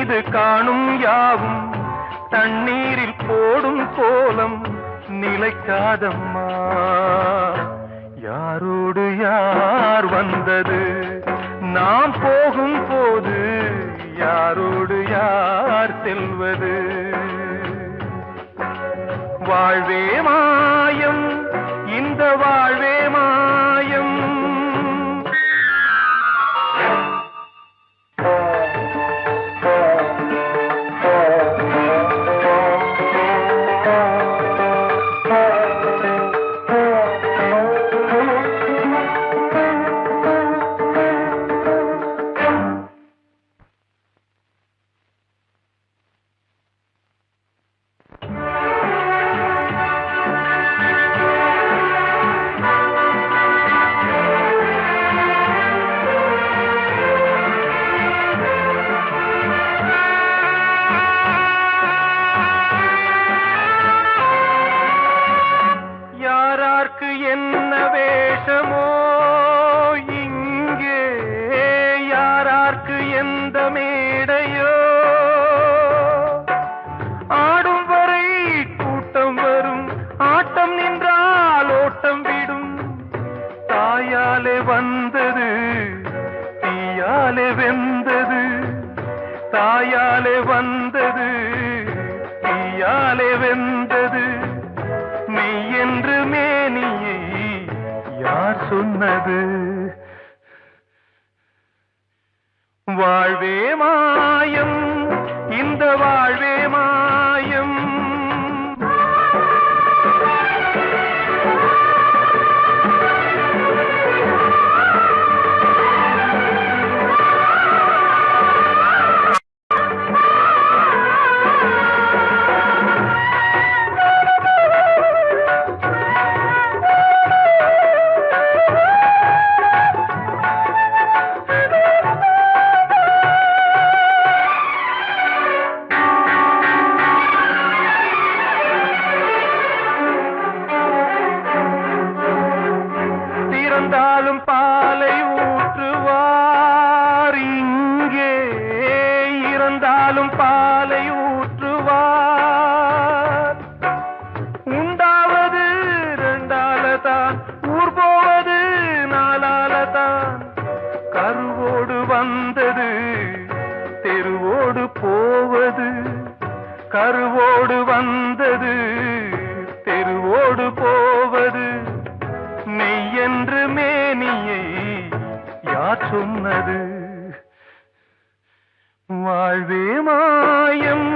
மீது காணும் யாவும் தண்ணீரில் போடும் கோலம் நிலைக்காதம்மா. யாரோடு யார் வந்தது நாம் போகும் போது, யாரோடு யார் செல்வது? வாழ்வே மாயம், இந்த வாழ்வே மாயம். என்ன வேஷமோ இங்கே, யாரார்க்கு எந்த மேடையோ, ஆடும் வரை கூட்டம் வரும், ஆட்டம் நின்றால் ஓட்டம் விடும். தாயாலே வந்தது தீயாலே வெந்தது, தாயாலே வந்தது தீயாலே வெந்தது. மெய் என்று மேனியை யார் சொன்னது? வாழ்வே மாயம், இந்த வாழ்வே மாயம். இருந்தாலும் பாலை ஊற்றுவார் இங்கே, இருந்தாலும் பாலை ஊற்றுவார். உண்டாவது ரெண்டாலதான், ஊர் போவது நாலாலதான். கருவோடு வந்தது தெருவோடு போவது, கருவோடு வந்தது தெருவோடு போவது. மெய் என்று மேனியை யார் சொன்னது? வாழ்வே மாயம்,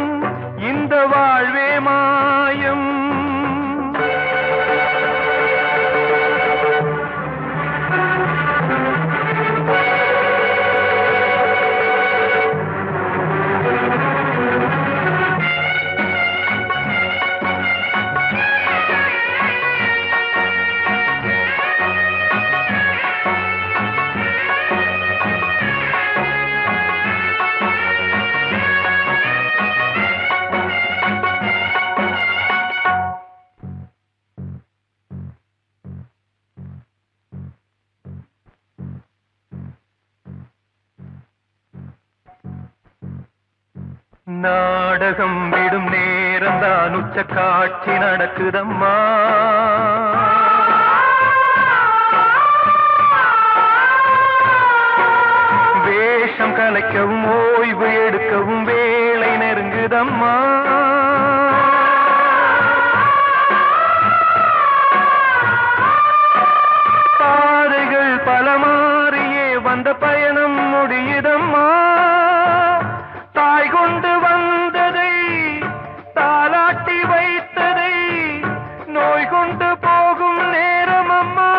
இந்த வாழ்வே மாயம். நாடகம் விடும் நேரம்தான் உச்ச காட்சி நடக்குதம்மா. வேஷம் கலைக்கவும் ஓய்வு எடுக்கவும் வேளை நெருங்குதம்மா. பாதைகள் பல மாறியே வந்த பயணம் முடியுதம்மா. தாய் கொண்டு வந்ததை தாலாட்டி வைத்ததை நோய் கொண்டு போகும் நேரம் அம்மா.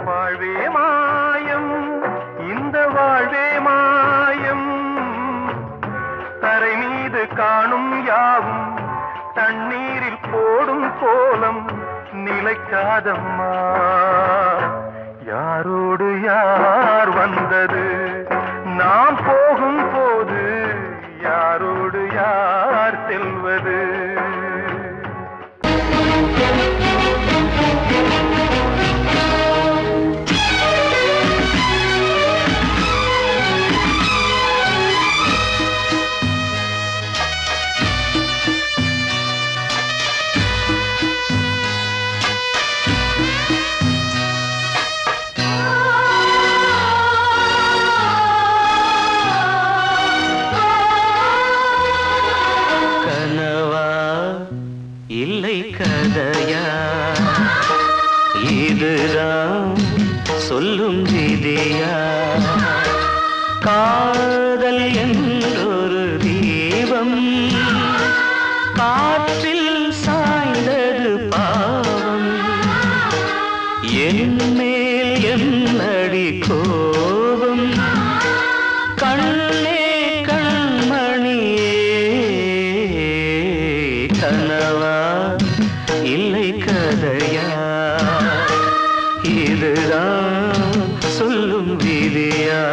வாழ்வே மாயம், இந்த வாழ்வே மாயம், தரை மீது காணும் யாவும் தண்ணீரில் போடும் கோலம் நிலைக்காதம்மா. யாரோடு யார் வந்தது நாம் போகும் போது, யாரோடு யார் செல்வது? இல்லை கதையா, இதுதான் சொல்லும் விதியா? காதல் என்றொரு தீபம் காற்றில் சாய்ந்தது பாவம். என் மேல் என்னடி கோபம்? கண்ணே கண்மணியே, கனவா இல்லை கதையா? இதுதான் சொல்லும் விதியா?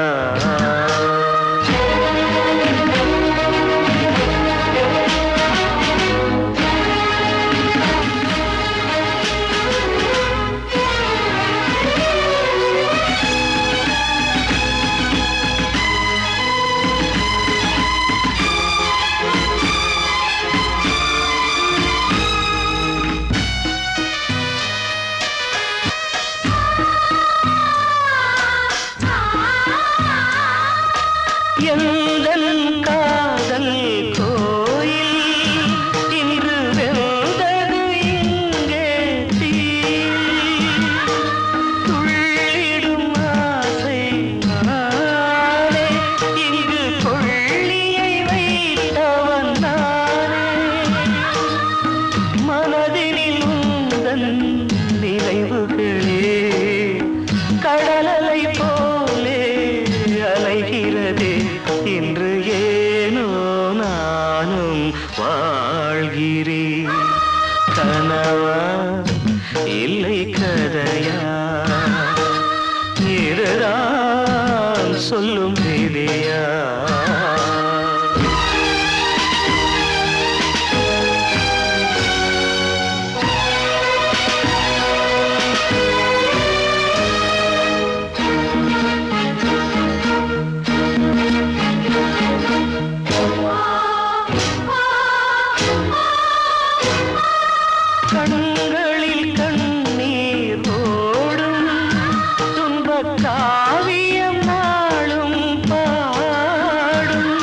எந்தன் காதல் கோயில் இன்று வெந்தது இங்கே தீ. துள்ளிடும் ஆசை நானே, இங்கு கொள்ளியை வைத்தவன் நானே. மனதினில் உந்தன் நினைவுகளே கடலலை போலே அலைகிறதே. இன்று ஏனோ நானும் வாழ்கிறேன். கனவா இல்லை கதையா? இதுதான் சொல்லும் விதியா? கண்களில் கண்ணீர் ஓடும் துன்பக் காவியம் நாளும் பாடும்.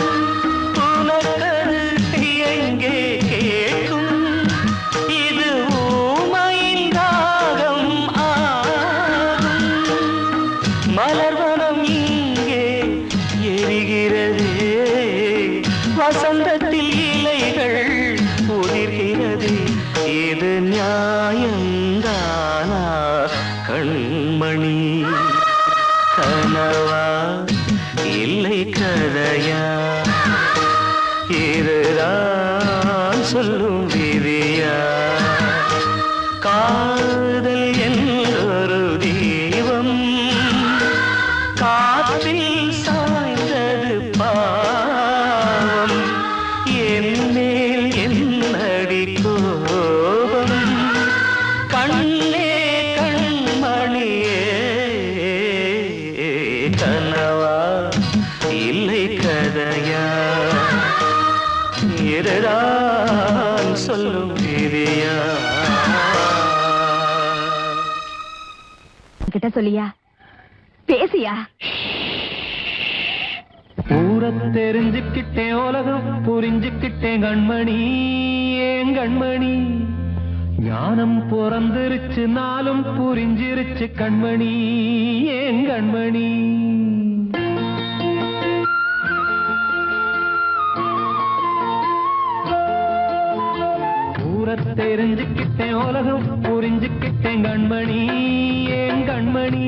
உனக்கது எங்கே கேட்கும்? இது ஊமையின் ராகம் ஆகும். மலர்வனம் இங்கே எரிகிறதே, வசந்தத்தில் இலைகள் உதிர்கிறது. இது நியாயந்தானா கண்மணி? கனவா இல்லை கதையா? இதுதான் சொல்லும் விதியா? காதல் என்றொரு தீபம் காற்றில் சாய்ந்தது பாவம். என் மேல் என்னடி கோபம்? கண்ணே கண்மணியே, கனவா இல்லை கதையா? இதுதான் சொல்லும் விதியா? கிட்ட சொல்லியா? பேசியா? ஊரை தெரிஞ்சுக்கிட்டேன், உலகம் புரிஞ்சுக்கிட்டேன் கண்மணி, ஏன் கண்மணி. ஞானம் பிறந்திருச்சு, நாளும் புரிஞ்சிருச்சு கண்மணி, ஏன் கண்மணி. ஊரை தெரிஞ்சுக்கிட்டேன், உலகம் புரிஞ்சுக்கிட்டேன் கண்மணி, ஏன் கண்மணி.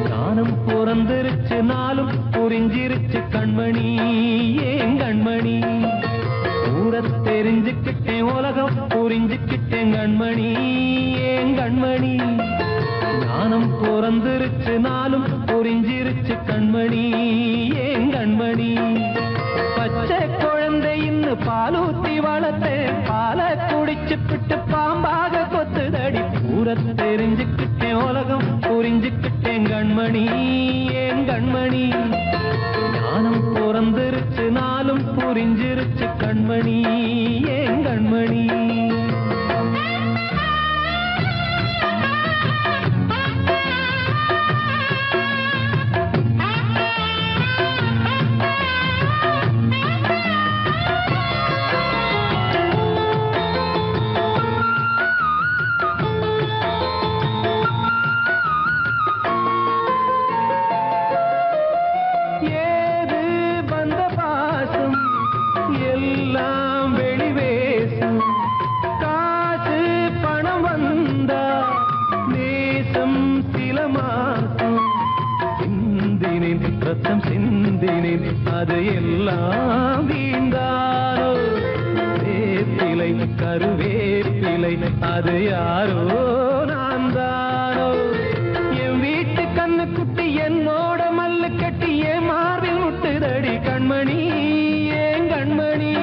ஞானம் பிறந்திருச்சு, நாளும் புரிஞ்சிருச்சு கண்மணி, ஏன் கண்மணி. ஊரை தெரிஞ்சுக்கிட்டேன், உலகம் புரிஞ்சுக்கிட்டேன் கண்மணி, ஏன் கண்மணி. ஞானம் பிறந்திருச்சு, நாளும் புரிஞ்சிருச்சு கண்மணி, ஏன் கண்மணி. பச்சை குழந்தை இன்னும் பாலூத்தி வளர்த்தேன், பாலை குடிச்சுப்பிட்டு பாம்பாக கொத்துதடி. ஊரை தெரிஞ்சுக்கிட்டேன், உலகம் புரிஞ்சுக்கிட்டேன் கண்மணி, ஏன் கண்மணி. ஞானம் பிறந்திருச்சு, நாளும் புரிஞ்சிருச்சு கண்மணி, ஏன் கண்மணி. ரத்தம் சிந்தினேன், அது எல்லாம் வீந்தாரோ. வேப்பிலை கருவேப்பிலை, அது யாரோ நான் தானோ. என் வீட்டு கண்ணு குட்டி என்னோட மல்லு கட்டி என் மார்பில் முட்டுதடி கண்மணி, ஏன் கண்மணி.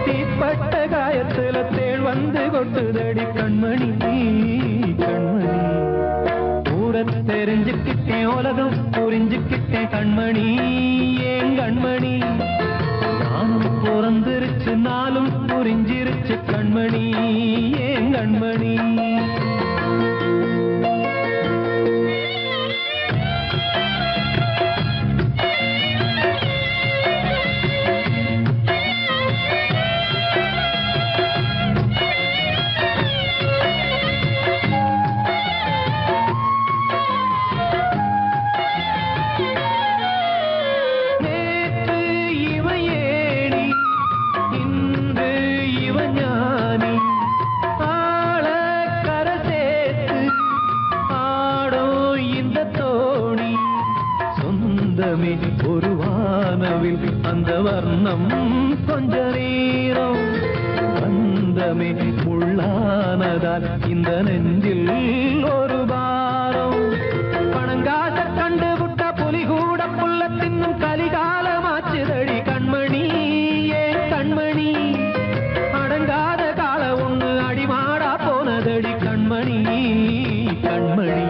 தீப்பட்ட காயத்துல தேள் வந்து கொட்டுதடி கண்மணி, கண்மணி. ஊரை தெரிஞ்சுக்கிட்டேன், உலகம் புரிஞ்சுக்கிட்டேன் கண்மணி, ஏன் கண்மணி. ஞானம் பிறந்திருச்சு, நாளும் புரிஞ்சிருச்சு கண்மணி, ஏன் கண்மணி. ஒரு வானவில் அந்த வர்ணம் கொஞ்ச நேரம் வந்தமே முள்ளானதால் இந்த நெஞ்சில் ஒரு பாரம். பணங்காச கண்டு விட்ட புலி கூட புல்ல தின்னும் கலிகாலமாச்சுதடி கண்மணி, ஏன் கண்மணி. அடங்காத கால ஒண்ணு அடிமாடா போனதடி கண்மணி, கண்மணி.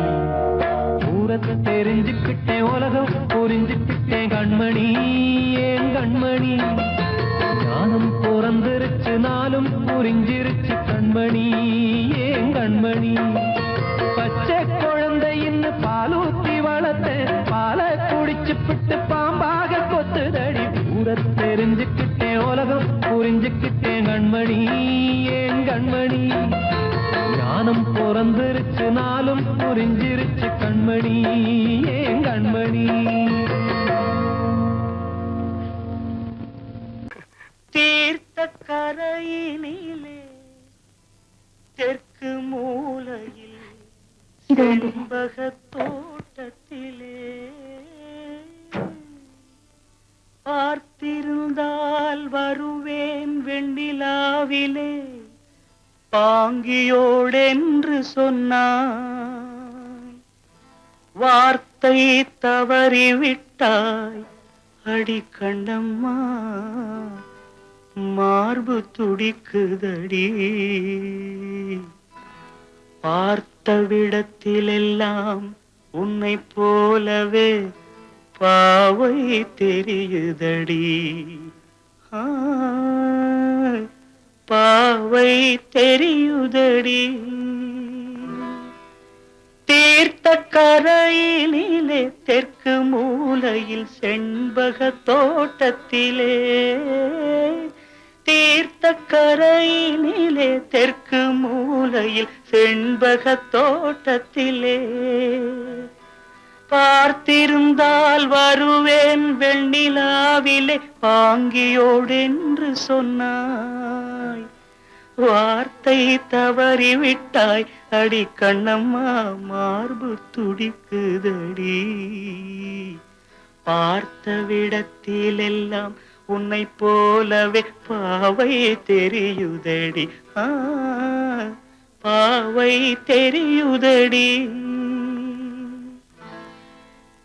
ஊரை தெரிஞ்சுக்கிட்டேன், உலகம் புரிஞ்சுக்கிட்டேன் கண்மணி, ஏன் கண்மணி. ஞானம் பிறந்திருச்சு, நாளும் புரிஞ்சிருச்சு கண்மணி, ஏன் கண்மணி. பச்சை குழந்தை இன்னும் பாலூத்தி வளர்த்தேன், பாலை குடிச்சுப்பிட்டு பாம்பாக கொத்துதடி. ஊரை தெரிஞ்சுக்கிட்டேன், உலகம் புரிஞ்சுக்கிட்டேன் கண்மணி, ஏன் கண்மணி. ஞானம் பிறந்திருச்சு, நாளும் புரிஞ்சிருச்சு கண்மணி, ஏன் கண்மணி. தீர்த்த கரையினிலே தெற்கு மூலையில் செண்பக தோட்டத்திலே பார்த்திருந்தால் வருவேன் வெண்ணிலாவிலே பாங்கியோடென்று சொன்னாய். வார்த்தை தவறிவிட்டாய் அடி கண்ணம்மா, மார்பு துடிக்குதடி. பார்த்த விடத்திலெல்லாம் உன்னை போலவே பாவை தெரியுதடி. பாவை தெரியுதடி. தீர்த்த கரையினிலே தெற்கு மூலையில் செண்பக தோட்டத்திலே, தீர்த்த கரையினிலே தெற்கு மூலையில் செண்பக தோட்டத்திலே, பார்த்திருந்தால் வருவேன் வெண்ணிலாவிலே பாங்கியோடென்று சொன்னாய். வார்த்தை தவறிவிட்டாய் அடி கண்ணம்மா, மார்பு துடிக்குதடி. பார்த்த விடத்திலெல்லாம் உன்னை போலவே பாவை தெரியுதடி. பாவை தெரியுதடி.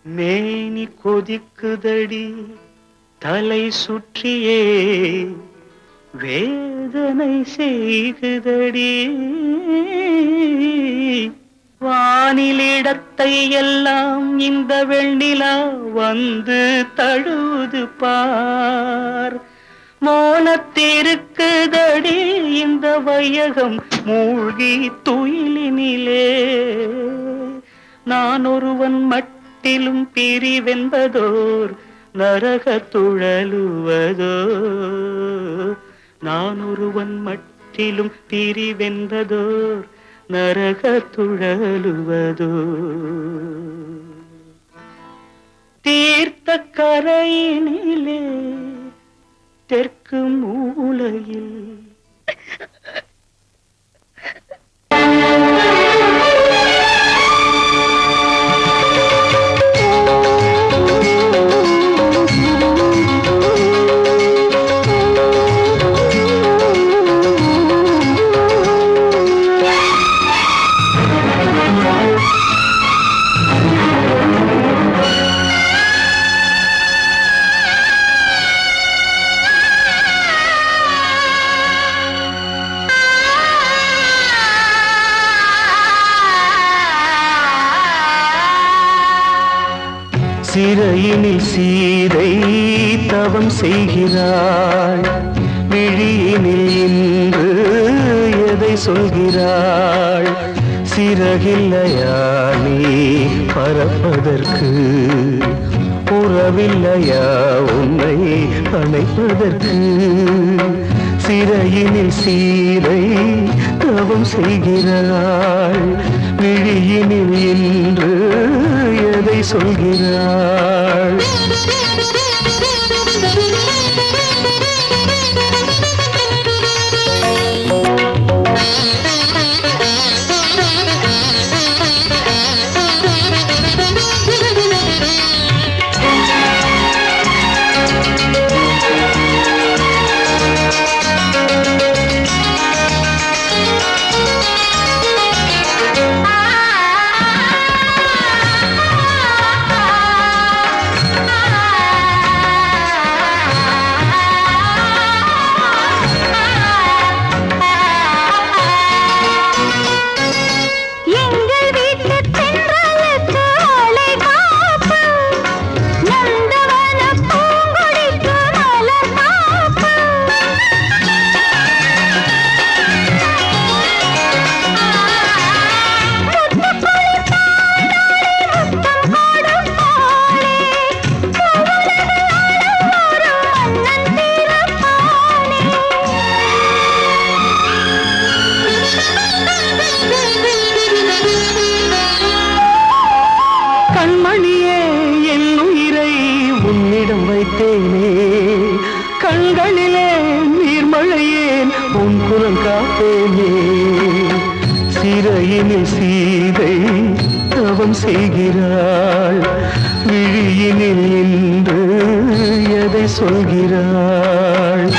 மேனி கொதிக்குதடி, தலை சுற்றியே வேதனை செய்குதடி. வானிலிடத்தை எல்லாம் இந்த வெண்ணிலா வந்து தழுவுது பார். மோனத்திருக்குதடி இந்த வையகம் மூழ்கி துயிலினிலே. நான் ஒருவன் மட்டிலும் பிரிவென்பதோர் நரக துழலுவதோ. நான் ஒருவன் மட்டிலும் பிரிவென்பதோர் நரக துழலுவதோ. தீர்த்த கரையினிலே தெற்கு மூலையில் சிறையினில் சீதை தவம் செய்கிறாள். விழியினில் இன்று எதை சொல்கிறாள்? சிறகில்லையா நீ பறப்பதற்கு? உறவில்லையா உன்னை அணைப்பதற்கு? சிறையினில் சீதை தவம் செய்கிறாள். விழியினில் இன்று எதை சொல்கிறாள்? கண்மணியே என் உயிரை உன்னிடம் வைத்தேனே. கண்களிலே நீர்மழையேன் உன் குரல் காப்பேனே. சிறையினில் சீதை தவம் செய்கிறாள். விழியினில் இன்று எதை சொல்கிறாள்?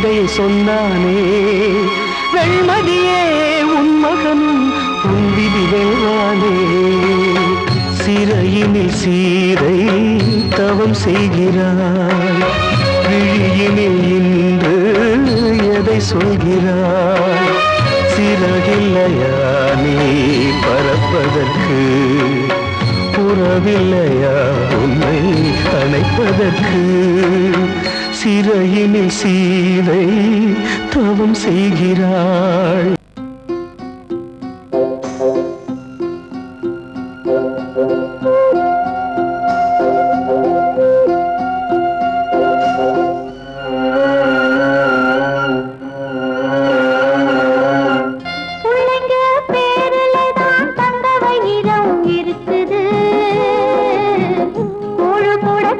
இதை சொன்னானே, வெண்மதியே உன் மகனும் உன் விதி வெல்வானே. சிறையினில் சீரை தவம் செய்கிறாய், விழியினில் இன்று எதை சொல்கிறாய்? சிறகில்லையா நீ பறப்பதற்கு, உறவில்லையா உன்னை அணைப்பதற்கு? சிறையினில் சீரை தவம் செய்கிறாள்.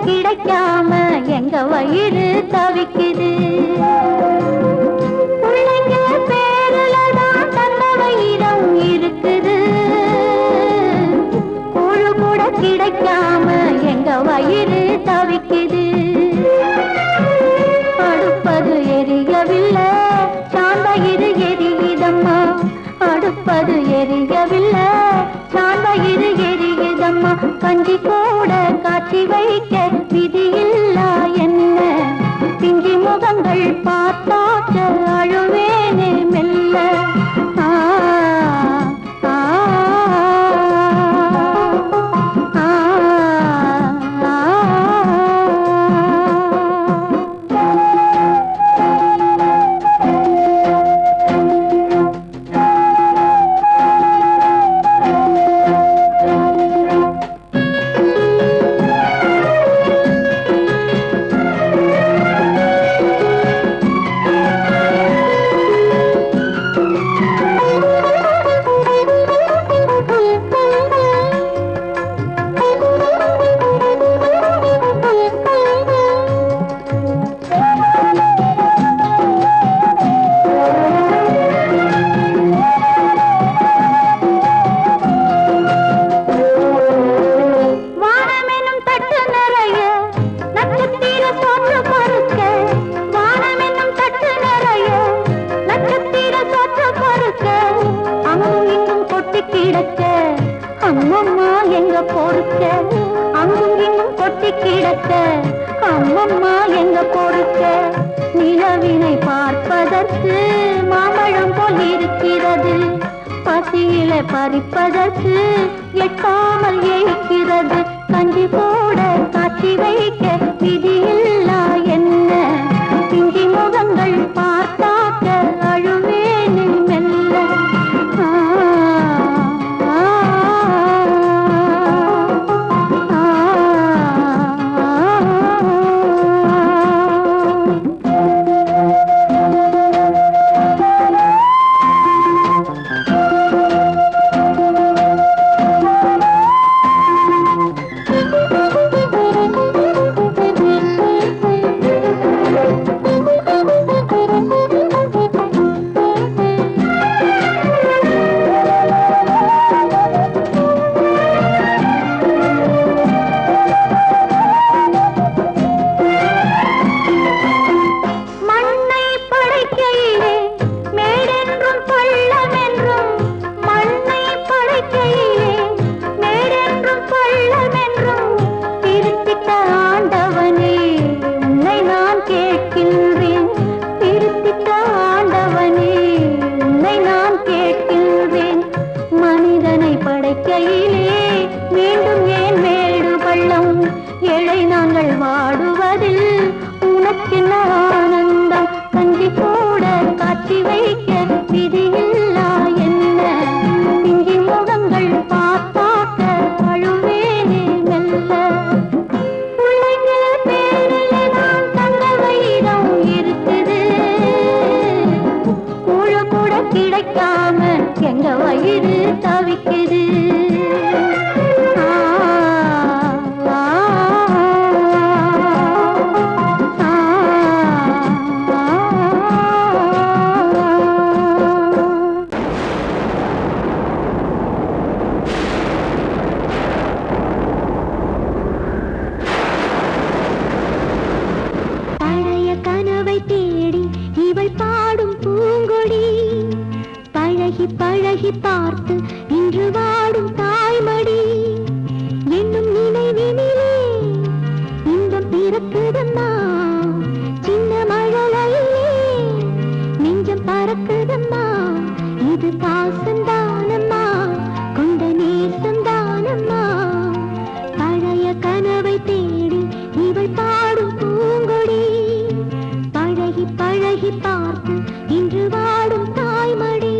கிடைக்காம எங்க வயிறு தவிக்குது. பிள்ளைங்க பேருலதான் தந்த வயிறம் இருக்குது. கூழு கூட கிடைக்காம எங்க வயிறு தவிக்குது. அடுப்பது எரியவில்லை, சாந்தயிறு எரியுதம்மா. அடுப்பது எரியவில்லை, சாந்தயிறு எரியுதம்மா. கஞ்சி கூட காட்சி வைக்க விதியில்லா என்ன? பிஞ்சி முகங்கள் பார்த்தாக்க அழுவேனே மெல்ல. ஆ ஆ ஆ அம்மம்மா எங்க பொறுக்க, அங்கும் இங்கும் கொட்டி கிடக்க. அம்மம்மா எங்க பொறுக்க, நிலவினை பார்ப்பதற்கு மாம்பழம் போல் இருக்கிறது. பசியில பறிப்பதற்கு எட்டாமல் ஏய்க்கிறது. கஞ்சி போட காட்சி வைக்க விதியில்லா என்ன? பிஞ்சி முகங்கள் பார்த்தாக்க அழுவேனே மெல்ல. மீண்டும் ஏன் மேடு பள்ளம்? ஏழை நாங்கள் வாடுவதில் உனக்கென்ன ஆனந்தம்? கஞ்சி கூட காட்சி வைக்க விதியில்லா என்ன? பிஞ்சி முகங்கள் பார்த்தாக்க அழுவேனே மெல்ல. பிள்ளைங்க பேரில் நான் தந்த வயிறம் இருக்குது. கூழு கூட கிடைக்காம எங்க வயிறு தவிக்குது. இவள் பாடும் பூங்கொடி பழகி பழகி பார்த்து இன்று வாடும் தாய்மடி என்னும் நினைவினிலே இன்பம் பிறக்குதம்மா சின்ன மழலையிலே நெஞ்சம் பறக்குதம்மா இது பாசந்தானம்மா கொண்ட நேசந்தானம்மா பழைய கனவை தேடி இவள் பாடும் பூங்கொடி பழகி பழகி பார்த்து இன்று வாடும் தாய்மடி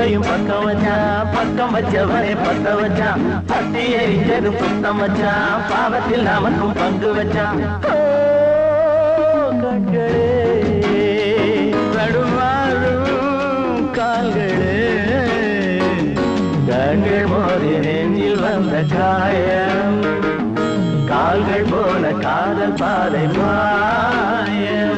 அடுப்பையும் பக்கம் வச்சான், பக்கம் வச்சவனே பத்த வச்சான், பத்தி எரிஞ்சதும் சுத்தம் வச்சான், பாவத்தில் நமக்கும் பங்கு வச்சான். கண்களே தடுமாறும் கால்களே, கண்கள் மோதி நெஞ்சில் வந்த காயம், கால்கள் போல காதல் பாதை மாயம்.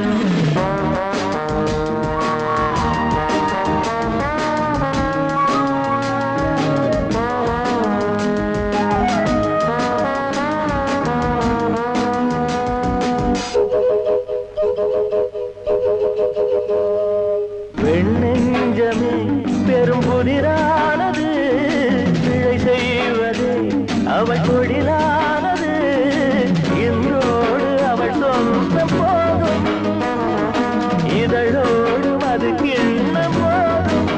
வெண்ணெஞ்சமே பெரும் புதிரானது, பிழை செய்வதே அவள் தொழிலானது, இன்றோடு அவள் சொந்தம் போதும், இதழோடு அது கிண்ணம் போதும்.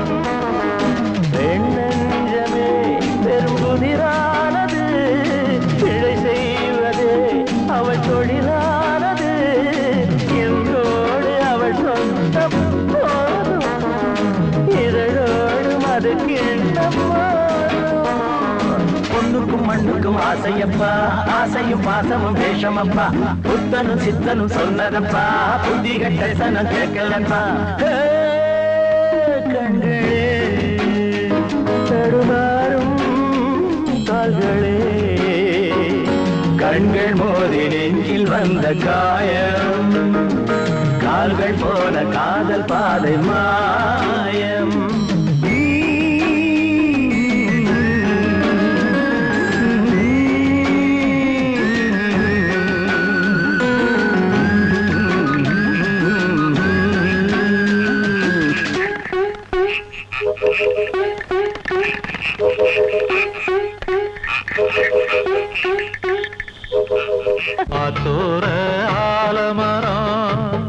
வெண்ணெஞ்சமே பெரும் புதிரானது, பிழை செய்வதே அவள் தொழிலானது, இன்றோடு அவள் சொந்தம் போதும், இதழோடு அது கிண்ணம் போதும். பொண்ணுக்கும் மண்ணுக்கும் ஆசையப்பா, ஆசையும் பாசமும் வேஷமப்பா, புத்தனும் சித்தனும் சொன்னதப்பா, புத்தி கட்ட சனம் கேட்கலப்பா. கண்களே தடுமாறும் கால்களே, கண்கள் மோதி நெஞ்சில் வந்த காயம், கால்கள் போல காதல் பாதை மாயம். காத்தோர ஆலமரம்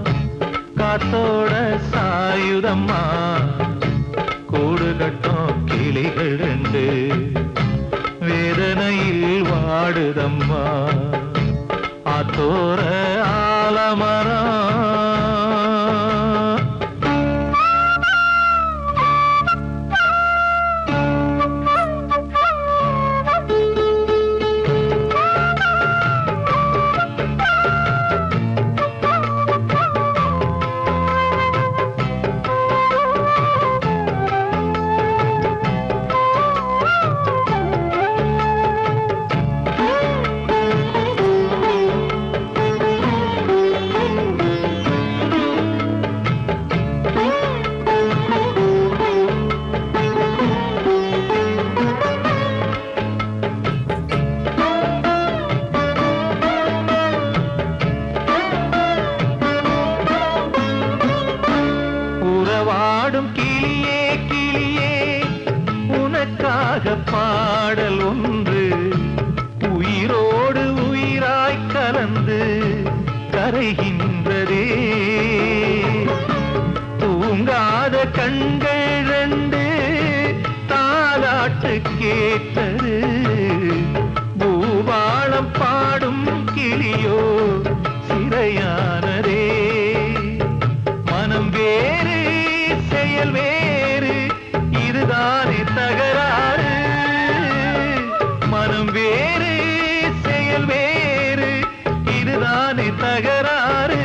காத்தோட சாயுதம்மா, கூடு கட்டும் கிளிகள் ரெண்டு வேதனையில் வாடுதம்மா. ஆத்தோர ஆலமரம் பாடல் ஒன்று உயிரோடு உயிராய் கலந்து கரைகின்றதே. தூங்காத கண்கள் ரெண்டு தாலாட்டு கேட்டது, பூபாளம் பாடும் கிளியோ சிறையானதே. மனம் வேறு செயல் வேறு, இதுதானே தகராறு. மனம் வேறு செயல் வேறு, இதுதானே தகராறு.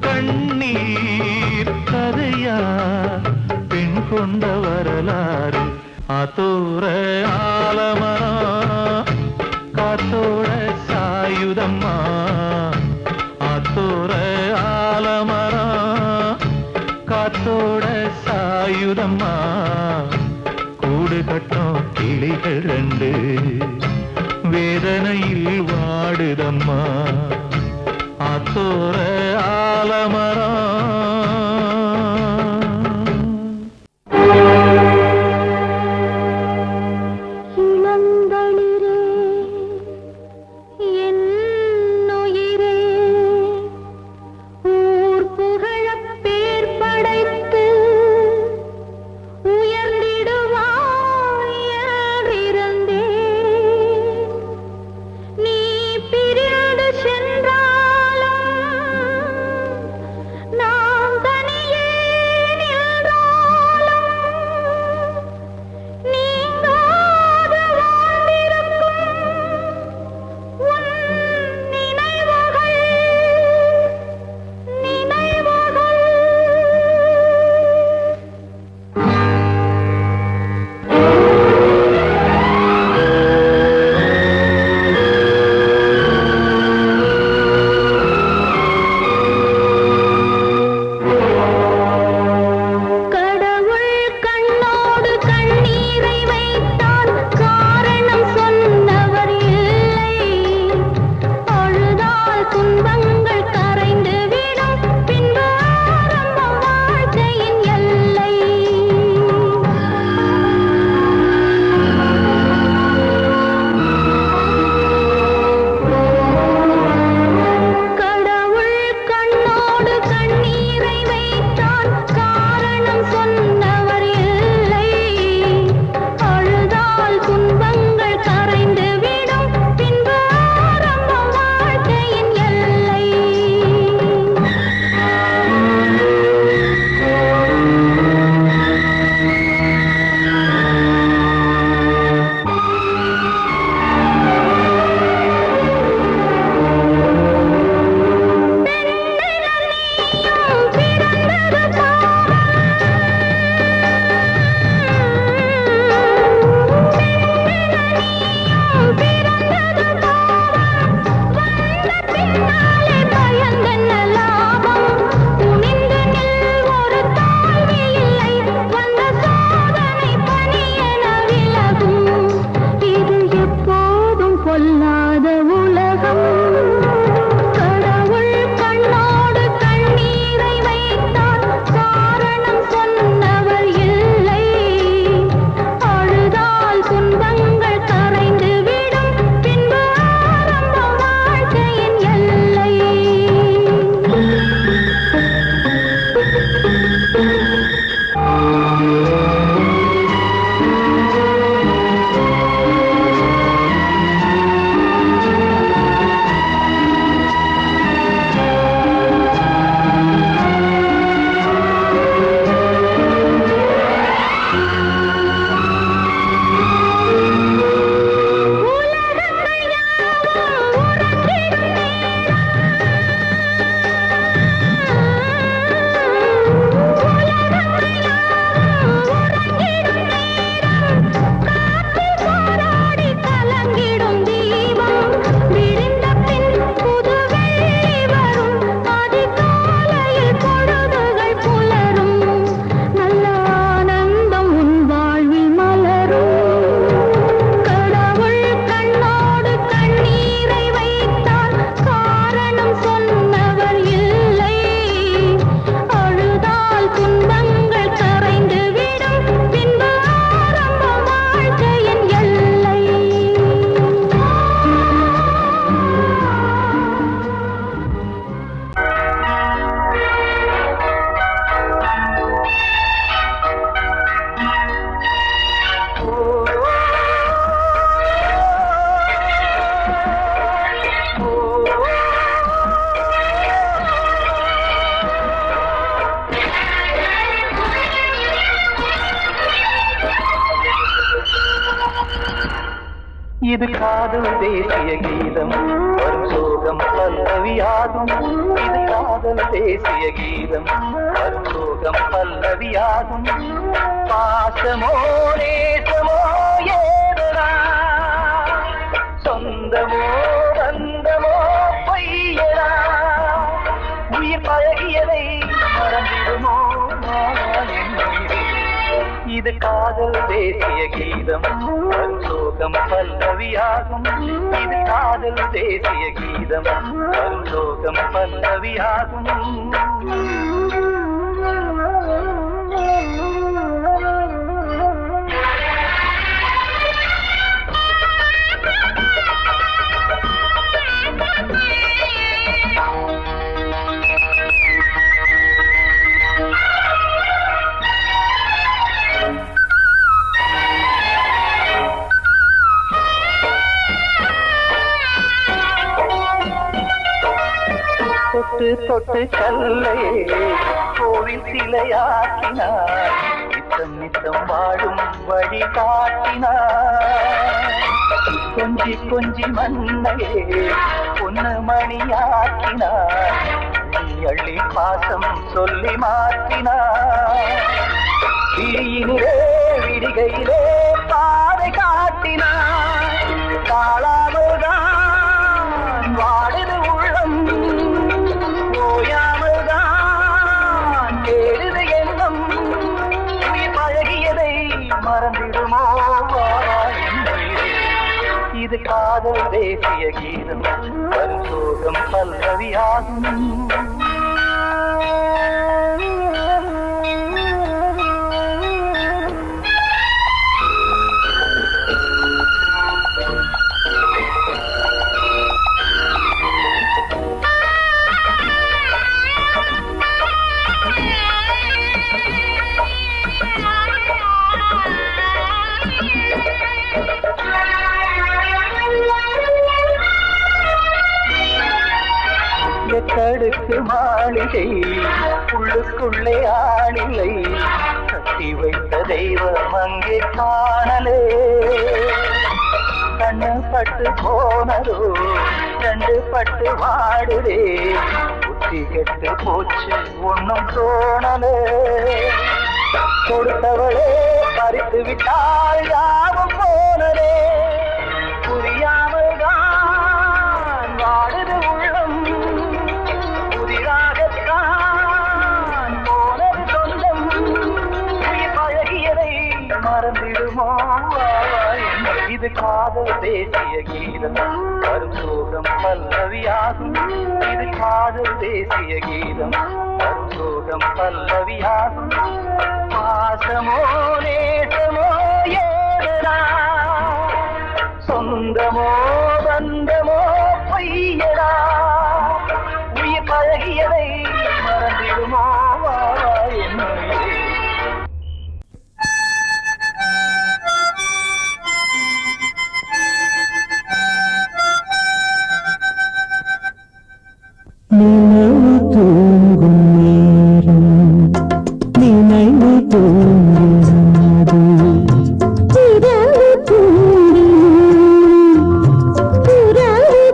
கண்ணீர் கதையா பெண் கொண்ட வரலாறு. ஆத்தோர ஆலமரம் காத்தோட சாயுதம்மா, ஆத்தோர ஆலமரம் காத்தோட சாயுதம்மா, கூடு கட்டும் கிளிகள் ரெண்டு வேதனையில் வாடுதம்மா. ஆத்தோர ஆலமரம் நான் பொல்லாத உலகம் கடவுள் கண்ணோடு கண்ணீரை வைத்தார் காரணம் சொன்னவர் இல்லை அழுதால் துன்பங்கள் கரைந்து விடும் பின்பு ஆரம்ப வாழ்க்கையின் எல்லை இது காதல் தேசிய கீதம் வரும் சோகம் பல்லவியாகும் இது காதல் தேசிய கீதம் வரும் சோகம் பல்லவியாகும் பாசமோ நேசமோ ஏதடா சொந்தமோ பந்தமோ பொய்யடா உயிர் பழகியதை மறந்திடுமோ இது காதல் தேசிய கீதம் வரும் சோகம் பல்லவியாகும் இது காதல் தேசிய கீதம் வரும் சோகம் பல்லவியாகும் தொட்டு தொட்டு கல்லை கோவில் சிலையாக்கினார் நித்தம் நித்தம் வாழும் வழி காட்டினார் கொஞ்சி கொஞ்சி மண்ணையே பொன்னு மணியாக்கினார் அள்ளி பாசம் சொல்லி மாற்றினார் விழியினிலே விடிகையிலே பாதை காட்டினார் காளாமல்தான் வாடுது உள்ளம் ஓயாமல்தான் கேடுது எண்ணம் உயிர் பழகியதை மறந்திடுமோ இது காதல் தேசிய கீதம் வரும் சோகம் பல்லவியாகும் தடுக்கு மாளிகை உள்ளுக்குள்ளே ஆளில்லை கட்டி வைத்த தெய்வம் அங்கே காணலே கண்ணு பட்டு போனதோ ரெண்டு பட்டு வாடுதே புத்தி கெட்டு போச்சு ஒன்னும் தோணலே கொடுத்தவளே பறித்து விட்டால் யாவும் போனதே புரியாமல் தான் வாடுது உள்ளம் புதிராகத்தான் போனது சொந்தம் பழகியதை மறந்திடுமோ இது காதல் தேசிய கீதம் வரும் சோகம் பல்லவியாகும் இது காதல் தேசிய கீதம் வரும் சோகம் பல்லவியாகும் பாசமோ நேசமோ ஏதனா சொந்தமோ பந்தமோ பொய்யடா உயிர் பழகியதை மறந்திடுமோ என்னுடைய நினைவு தூங்கும் நேரம் நினைவு தூங்கிறது இரவு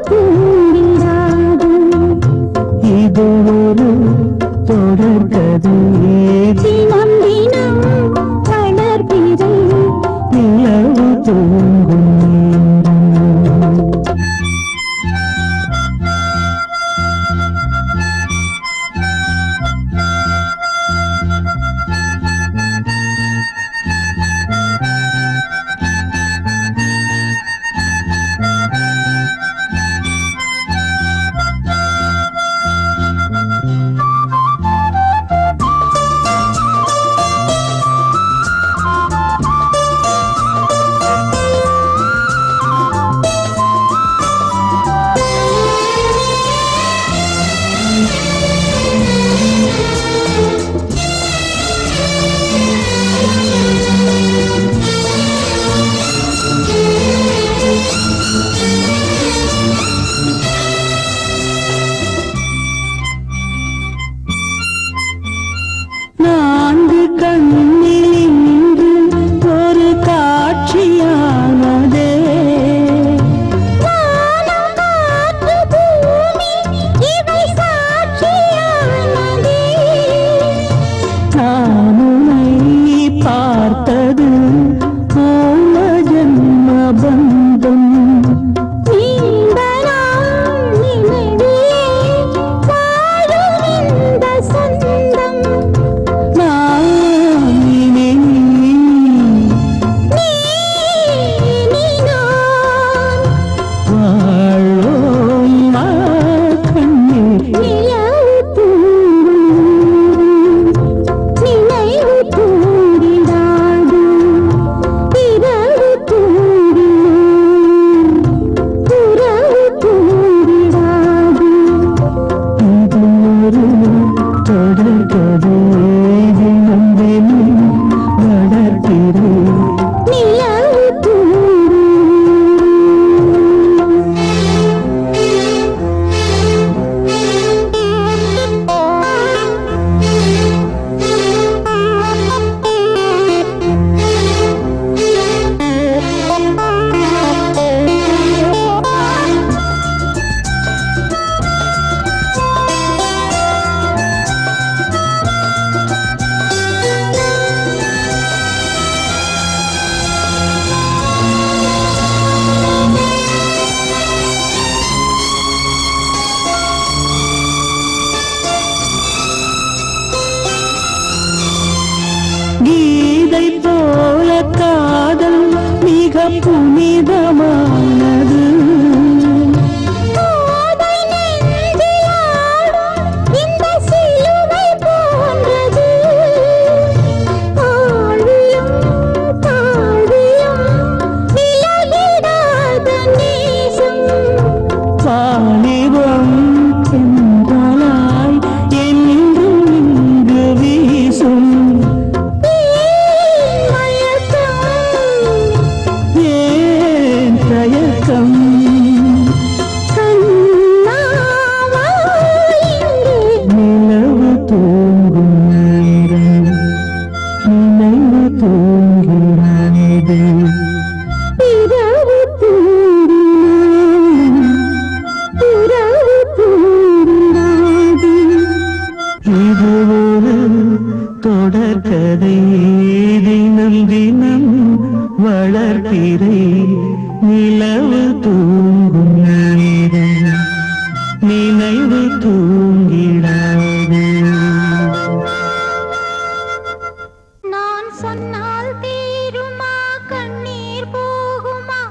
தூங்கிடாது இது ஒரு தொடர்கதை தினம் தினம் வளர்பிறை நிலவு தூங்கும் நேரம் நான்கு கண்ணில் இன்று ஒரு காட்சியானதே வானம் காற்று பூமி இவை சாட்சியானதே நான் உன்னை பார்த்தது போல ஜன்ம பந்தம் நீண்ட நாள் நினைவிலே வாழும் இந்த சொந்தம் நான் இனி நீ நான் வாழோம் கண்ணீர் நிலவு தூங்கும் நினைவு தூங்கிடாது இரவு தூங்கிடும் உறவு தூங்கிடாது இது ஒரு தொடர்கதை தினம் தினம் வளர்க்கிறேன் நிலவு கீதை போல காதல் மிக புனிதமானது போதை நெஞ்சிலாடும் இந்த சிலுவை போன்றது ஆழியும் தாழ்வியும் விலகிடாத நேசம் வாலிபம் சென்றலாய் என்றும் இங்கு வீசும் ஏன் தயக்கம் நிலவு தூங்கும் நேரம் நினைவு தூங்கிறது இது ஒரு தொடர்கதை தினம் தினம் வளர்ப்பிறை நிலவு தூங்கும் நேரம் நினைவு தூங்கிடாது நான் சொன்னால் தீருமா கண்ணீர் போகுமா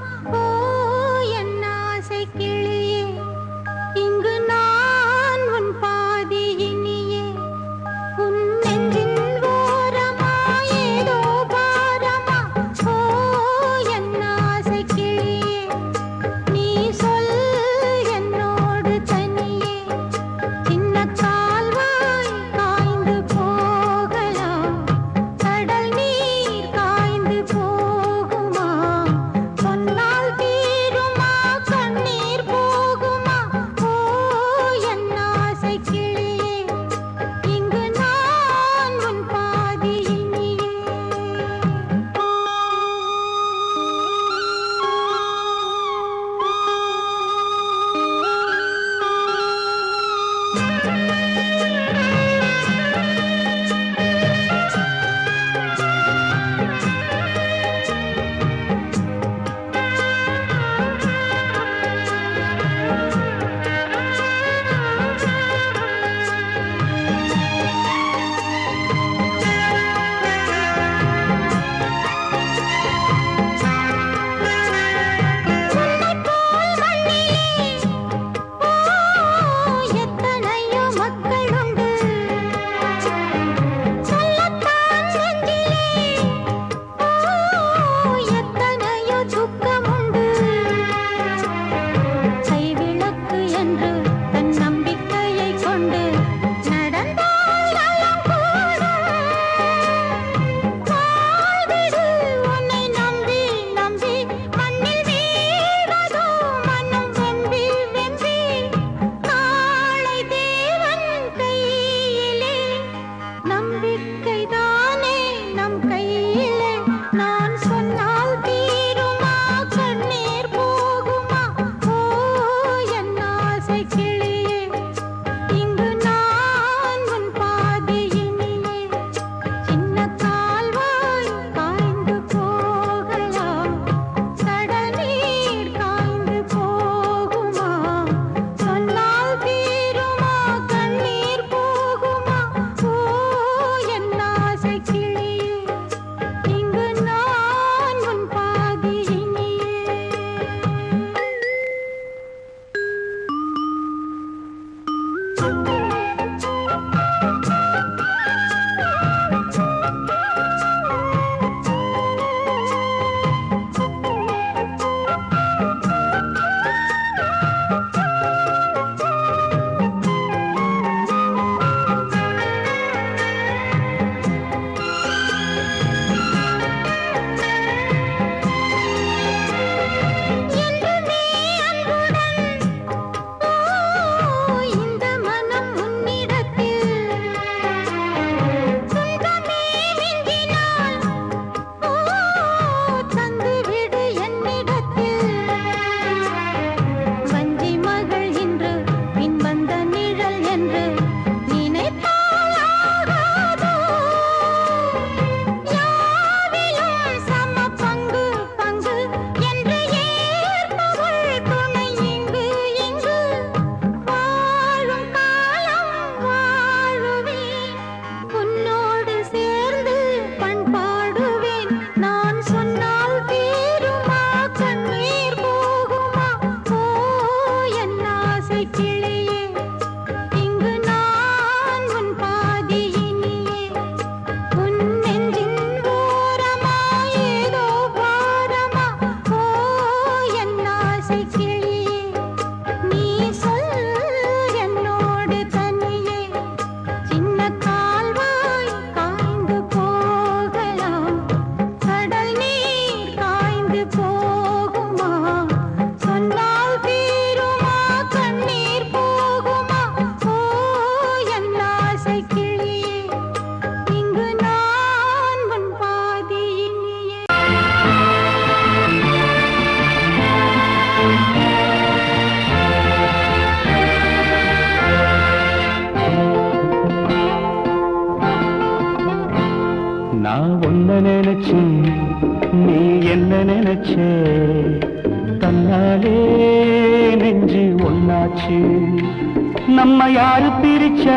நம்ம யாரு பிரிச்சா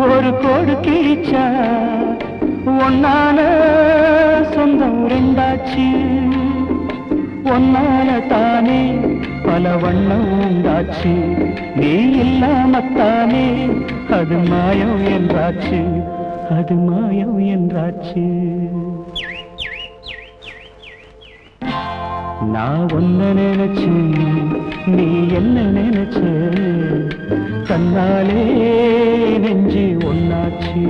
ஒரு கோடு கிழிச்சா ஒன்னான சொந்தம் ரெண்டாச்சு ஒன்னால தானே பல வண்ணம் உண்டாச்சு நீ இல்லாமத்தானே அது மாயம் என்றாச்சு அது மாயம் என்றாச்சு நான் ஒன்ன நினைச்சு நீ என்ன நினைச்ச தன்னாலே நெஞ்சு ஒன்னாச்சு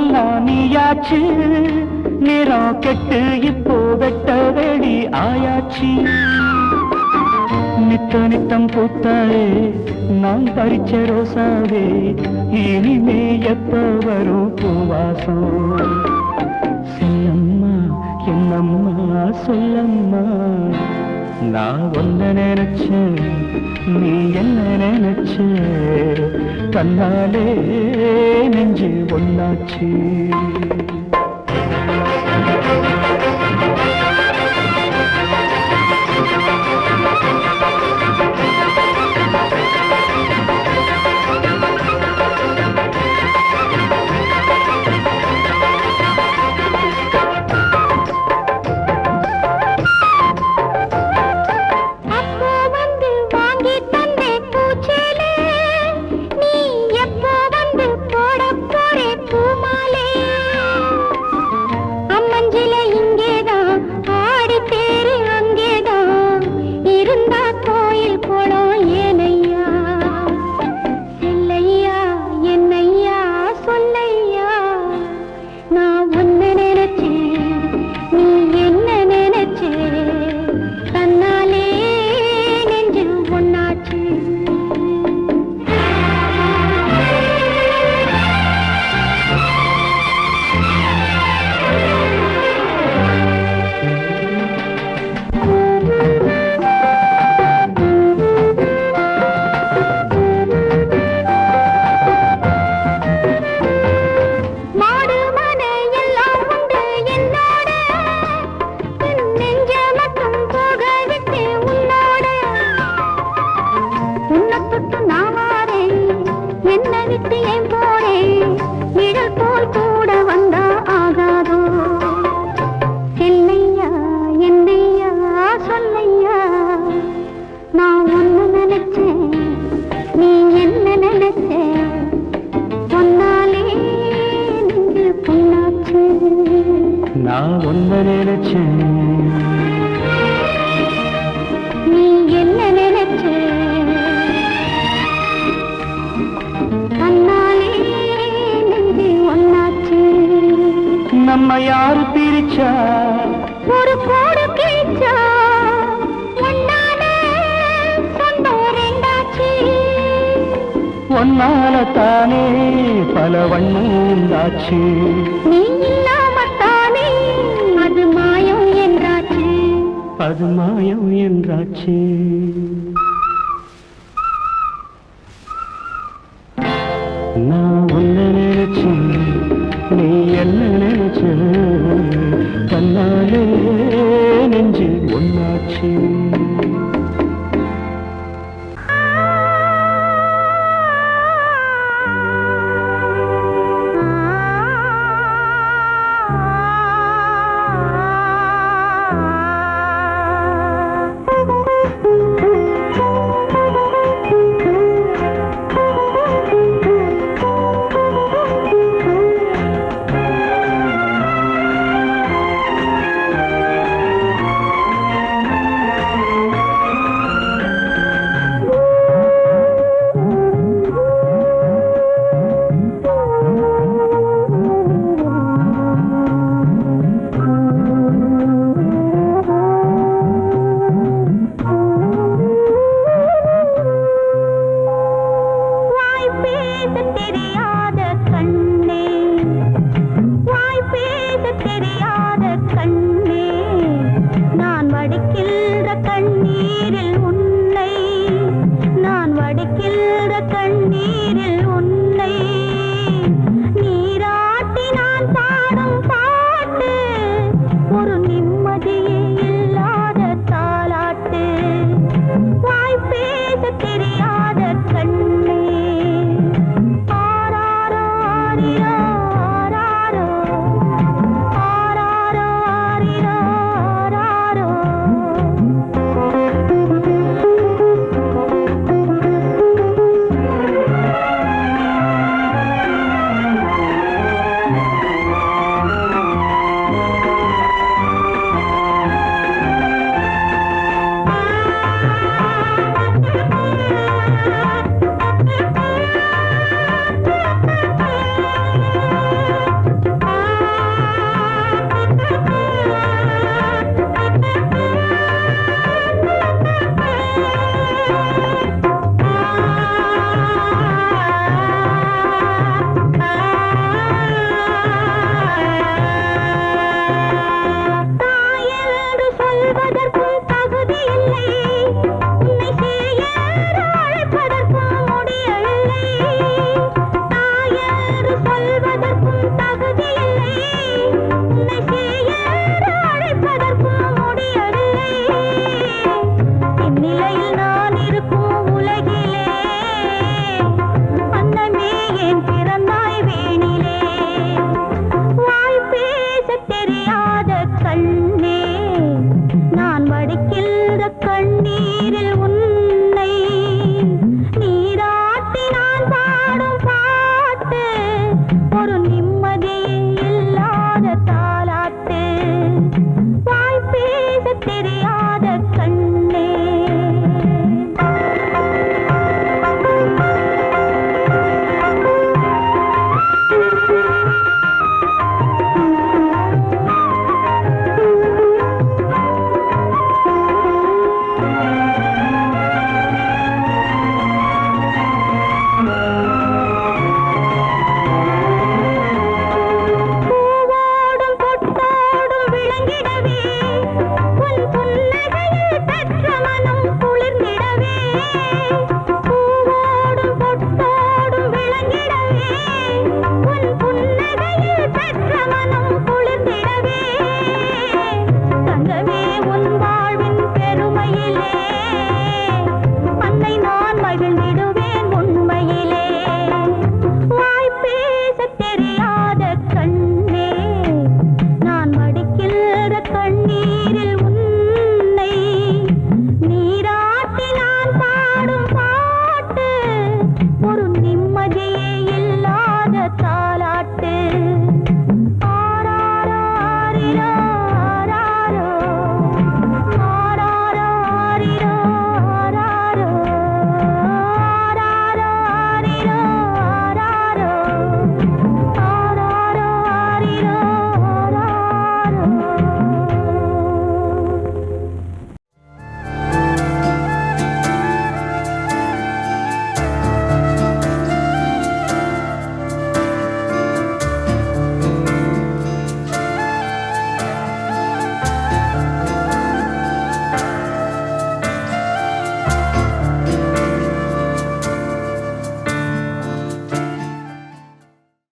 எல்லாம் நீயாச்சு நிறம் கெட்டு இப்போ வெட்ட வேடி ஆயாச்சு நித்த நித்தம் பூத்தாயே நான் பறிச்ச ரோசாவே இனிமே எப்ப வரும் பூவாசம் சொல்லம்மா என்னம்மா சொல்லம்மா நான் ஒன்ன நினைச்சேன் நீ என்ன நினைச்ச கண்ணாலே நெஞ்சு ஒன்னாச்சு நான் ஒன்ன நினைச்சேன் நீ என்ன நினைச்ச கண்ணாலே நெஞ்சு ஒன்னாச்சு நம்ம யாரு பிரிச்சா ஒரு கோடு கிழிச்சா ஒன்னால சொந்தம் ரெண்டாச்சு ஒன்னால தானே பல வண்ணம் உண்டாச்சு நீ இல்லாமத்தானே அது மாயம் என்றாச்சு அது மாயம் என்றாச்சு நான் ஒன்ன நினைச்சேன் நீ என்ன நினைச்ச